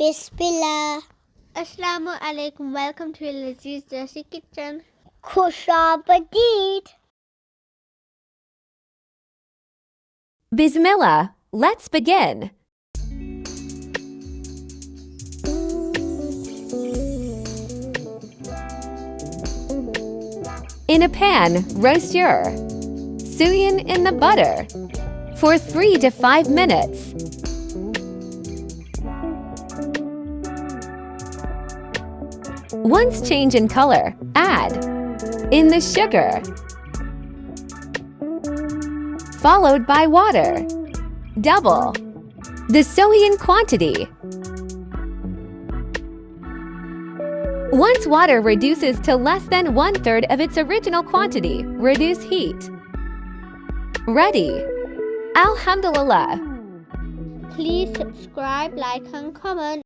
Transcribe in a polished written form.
Bismillah. Assalamualaikum. Welcome to Lazeez Desi kitchen. Khush appetit. Bismillah, let's begin. In a pan, roast your Sewiyan in the butter for 3 to 5 minutes. Once change in color, add in the sugar, followed by water. Double the Sewiyan quantity. Once water reduces to less than 1/3 of its original quantity, reduce heat. Ready. Alhamdulillah. Please subscribe, like, and comment.